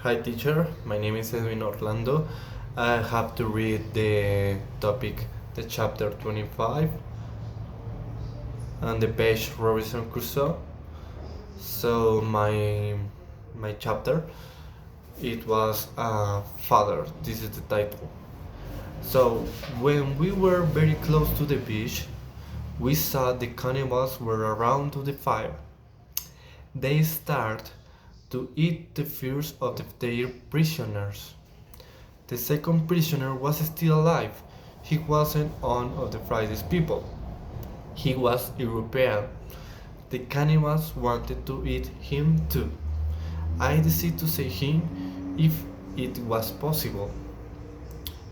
Hi teacher, my name is Edwin Orlando. I have to read the topic, the chapter 25 and the page Robison Crusoe. So my chapter it was Father. This is the title. So when we were very close to the beach, we saw the cannibals were around to the fire. They started to eat the flesh of their prisoners. The second prisoner was still alive. He wasn't one of the Friday's people. He was European. The cannibals wanted to eat him too. I decided to see him if it was possible.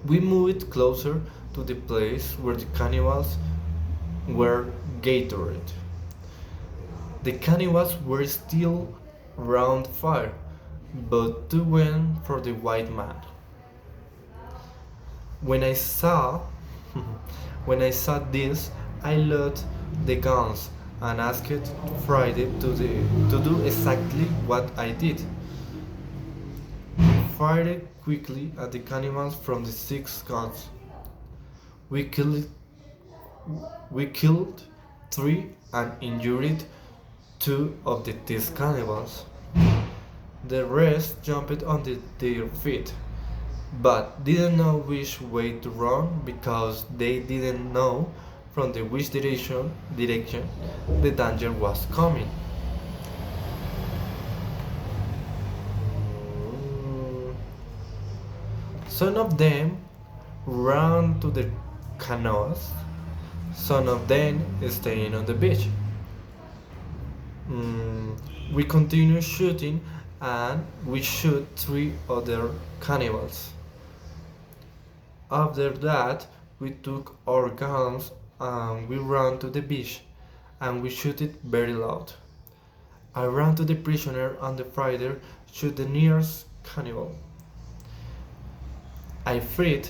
We moved closer to the place where the cannibals were gathered. The cannibals were still round fire, but two went for the white man. When I saw when I saw this, I loaded the guns and asked Friday to do exactly what I did. We fired quickly at the cannibals from the six guns. We killed we killed three and injured two of these cannibals. The rest jumped on their feet, but didn't know which way to run because they didn't know from the which direction the danger was coming. Some of them ran to the canoes, some of them staying on the beach. We continued shooting and we shot three other cannibals. After that, we took our guns and we ran to the beach and we shot it very loud. I ran to the prisoner and the fighter shot the nearest cannibal. I freed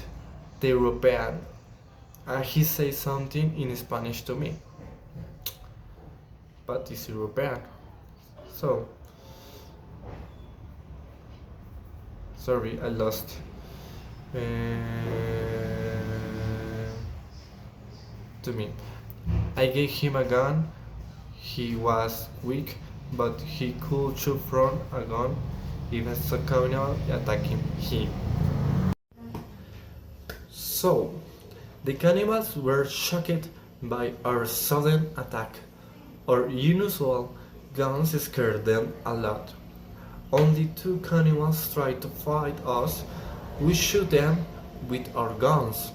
the European and he said something in Spanish to me. But it's European. So, sorry, I lost. To me. I gave him a gun. He was weak, but he could shoot from a gun if a criminal attacking him. So, the cannibals were shocked by our sudden attack. Our unusual guns scared them a lot. Only two cannibals tried to fight us. We shoot them with our guns.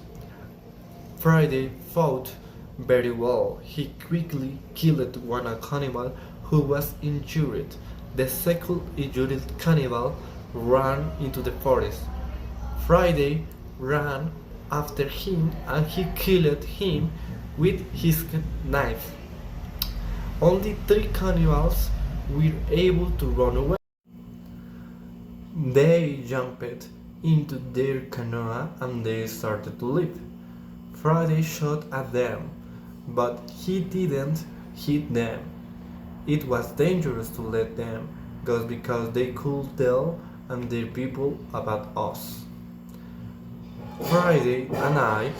Friday fought very well. He quickly killed one cannibal who was injured. The second injured cannibal ran into the forest. Friday ran after him and he killed him with his knife. Only three cannibals were able to run away. They jumped into their canoe and they started to leave. Friday shot at them, but he didn't hit them. It was dangerous to let them go because they could tell and their people about us. Friday and I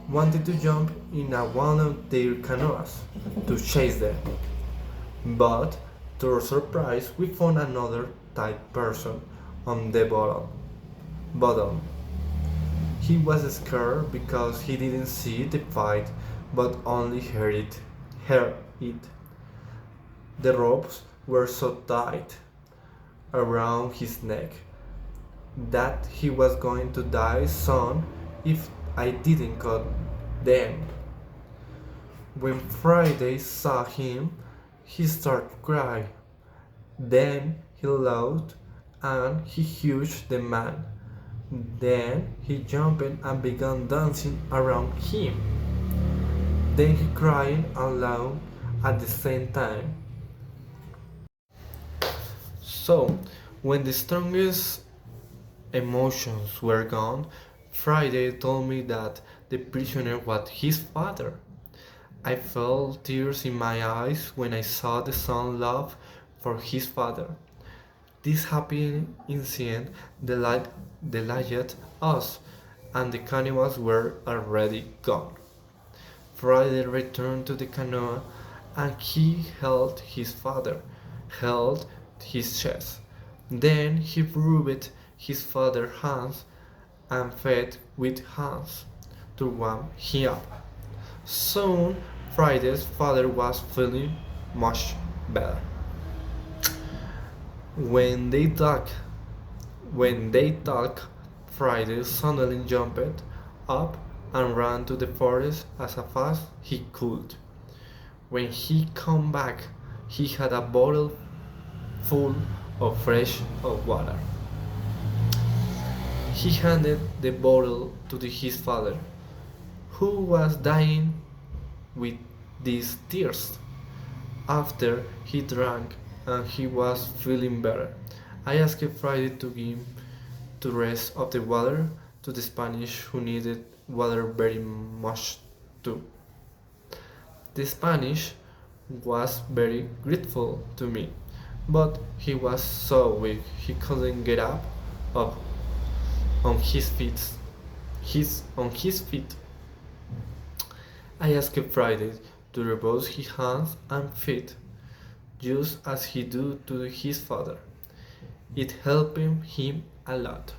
wanted to jump in one of their canoes to chase them, but to our surprise we found another tight person on the bottom. He was scared because he didn't see the fight but only heard it. The ropes were so tight around his neck that he was going to die soon if I didn't cut them. When Friday saw him, he started crying. Then he laughed and he hugged the man. Then he jumped and began dancing around him. Then he cried aloud at the same time. So, when the strongest emotions were gone, Friday told me that the prisoner was his father. I felt tears in my eyes when I saw the son love for his father. This happy incident delighted us, and the cannibals were already gone. Friday returned to the canoe, and he held his chest. Then he rubbed his father's hands and fed with hands to warm him up. Soon Friday's father was feeling much better. When they talked, when they talked, Friday suddenly jumped up and ran to the forest as fast as he could. When he came back, he had a bottle full of fresh water. He handed the bottle to his father, who was dying with this thirst. After he drank and he was feeling better, I asked Friday to give the rest of the water to the Spanish who needed water very much too. The Spanish was very grateful to me, but he was so weak he couldn't get up on his feet. On his feet. I asked Friday to rub his hands and feet, just as he do to his father. It helped him a lot.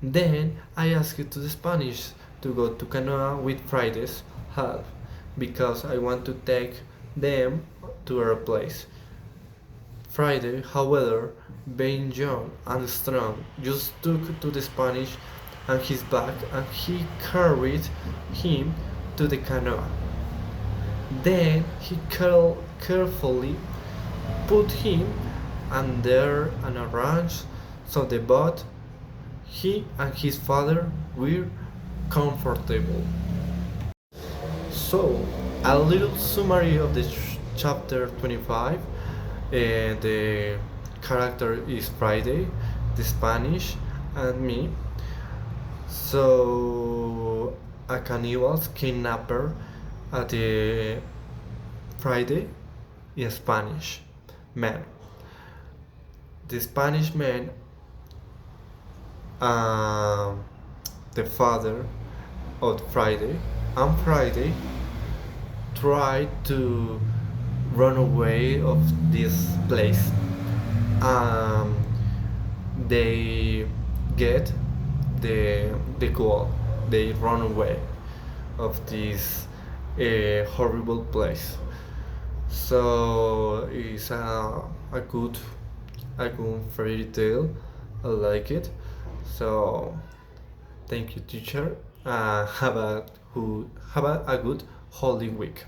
Then I asked the Spanish to go to Canoa with Friday's help because I want to take them to our place. Friday, however, being young and strong, just took to the Spanish on his back and he carried him to the canoe. Then he carefully put him under an arrange so the boat he and his father were comfortable. So, a little summary of the chapter 25. The character is Friday, the Spanish, and me. So, a cannibal kidnapper at the Friday in Spanish man. The Spanish man, um, the father of Friday, and Friday tried to run away of this place. Um, they get the goal. They run away of this horrible place. So it's a good fairy tale. I like it. So thank you, teacher. Have a good holy week.